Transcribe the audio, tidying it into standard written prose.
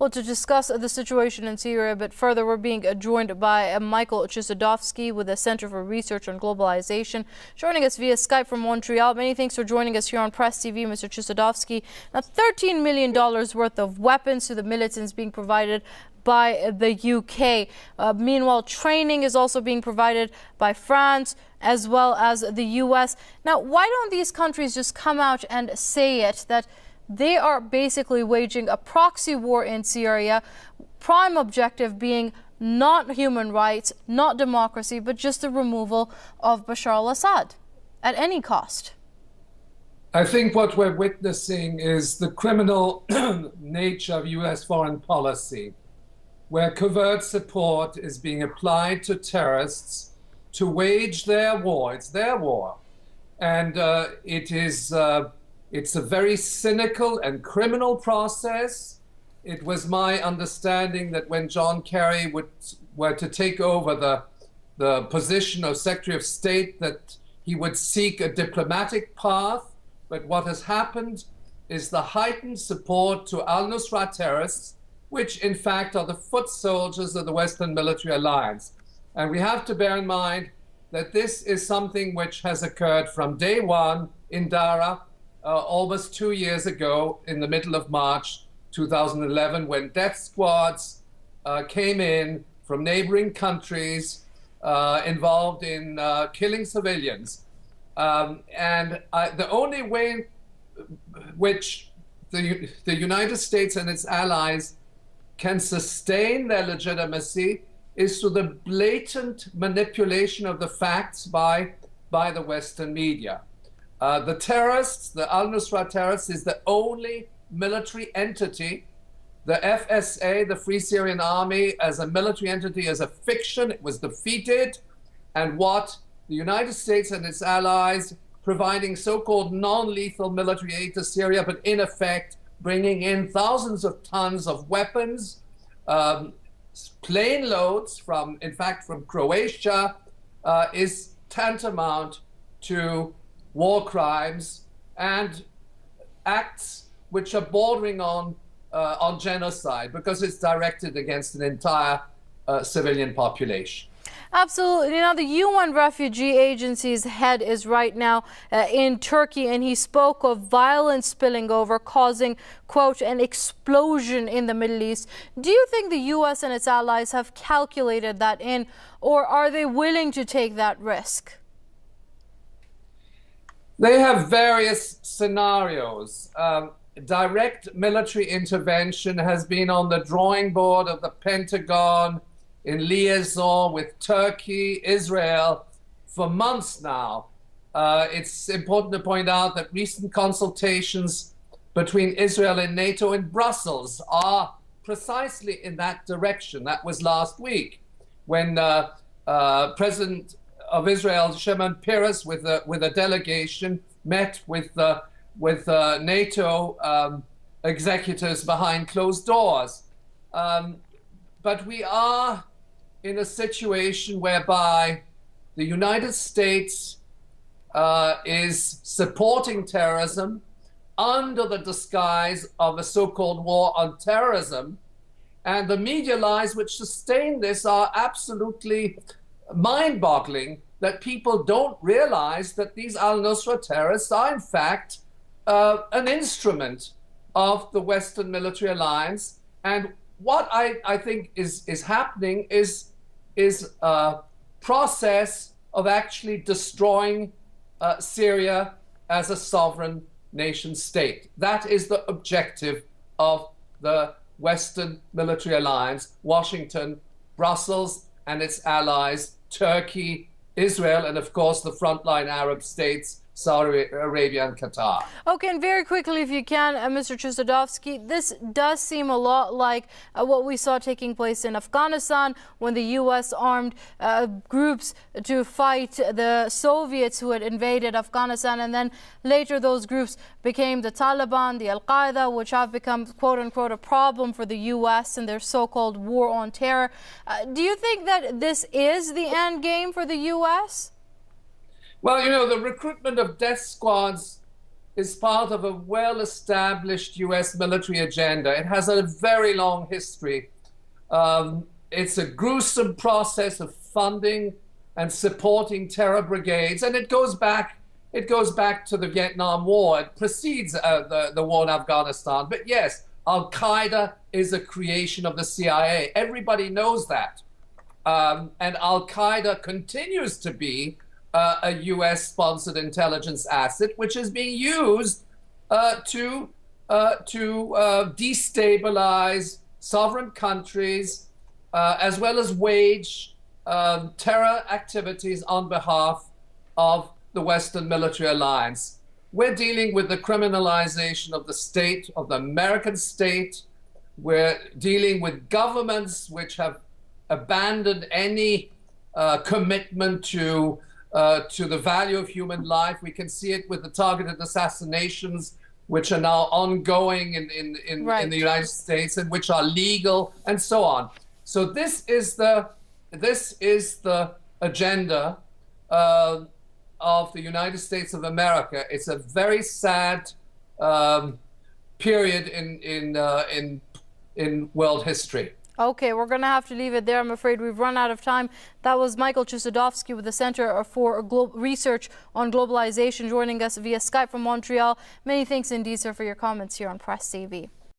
Well, to discuss the situation in Syria a bit further, we're being joined by Michel Chossudovsky with the Center for Research on Globalization, joining us via Skype from Montreal. Many thanks for joining us here on Press TV, Mr. Chossudovsky. Now, $13 million worth of weapons to the militants being provided by the UK. Meanwhile, training is also being provided by France as well as the US. Now, why don't these countries just come out and say it, that they are basically waging a proxy war in Syria, prime objective being not human rights, not democracy, but just the removal of Bashar al-Assad at any cost? I think what we're witnessing is the criminal nature of US foreign policy, where covert support is being applied to terrorists to wage their war. It's their war. And it's a very cynical and criminal process. It was my understanding that when John Kerry were to take over the position of Secretary of State, that he would seek a diplomatic path. But what has happened is the heightened support to al-Nusra terrorists, which in fact are the foot soldiers of the Western Military Alliance. And we have to bear in mind that this is something which has occurred from day one in Dara, almost 2 years ago, in the middle of March 2011, when death squads came in from neighboring countries involved in killing civilians. The only way which the United States and its allies can sustain their legitimacy is through the blatant manipulation of the facts by the Western media. The terrorists, the al-Nusra terrorists, is the only military entity. The FSA, the Free Syrian Army, as a military entity, is a fiction. It was defeated. And what the United States and its allies, providing so-called non-lethal military aid to Syria, but in effect bringing in thousands of tons of weapons, plane loads from Croatia, is tantamount to war crimes and acts which are bordering on genocide, because it's directed against an entire civilian population. Absolutely. Now, the UN Refugee Agency's head is right now in Turkey, and he spoke of violence spilling over, causing, quote, an explosion in the Middle East. Do you think the US and its allies have calculated that in, or are they willing to take that risk? They have various scenarios. Direct military intervention has been on the drawing board of the Pentagon in liaison with Turkey, Israel, for months now. It's important to point out that recent consultations between Israel and NATO in Brussels are precisely in that direction. That was last week when President of Israel, Shimon Peres, with a delegation, met with NATO executives behind closed doors. But we are in a situation whereby the United States is supporting terrorism under the disguise of a so-called war on terrorism. And the media lies which sustain this are absolutely mind-boggling, that people don't realize that these al-Nusra terrorists are in fact an instrument of the Western Military Alliance. And what I think is happening is a process of actually destroying Syria as a sovereign nation state. That is the objective of the Western Military Alliance, Washington, Brussels, and its allies, Turkey, Israel, and of course the frontline Arab states, Saudi Arabia and Qatar. Okay, and very quickly, if you can, Mr. Chossudovsky, this does seem a lot like what we saw taking place in Afghanistan when the U.S. armed groups to fight the Soviets who had invaded Afghanistan, and then later those groups became the Taliban, the al-Qaeda, which have become, quote-unquote, a problem for the U.S. and their so-called war on terror. Do you think that this is the end game for the U.S.? Well, you know, the recruitment of death squads is part of a well-established U.S. military agenda. It has a very long history. It's a gruesome process of funding and supporting terror brigades, and it goes back to the Vietnam War. It precedes the war in Afghanistan. But yes, Al-Qaeda is a creation of the CIA. Everybody knows that. And Al-Qaeda continues to be a US-sponsored intelligence asset, which is being used to destabilize sovereign countries, as well as wage terror activities on behalf of the Western military alliance. We're dealing with the criminalization of the state, of the American state. We're dealing with governments which have abandoned any commitment to the value of human life. We can see it with the targeted assassinations, which are now ongoing in the United States and which are legal, and so on. So this is the agenda of the United States of America. It's a very sad period in world history. Okay, we're going to have to leave it there. I'm afraid we've run out of time. That was Michel Chossudovsky with the Center for Research on Globalization, joining us via Skype from Montreal. Many thanks indeed, sir, for your comments here on Press TV.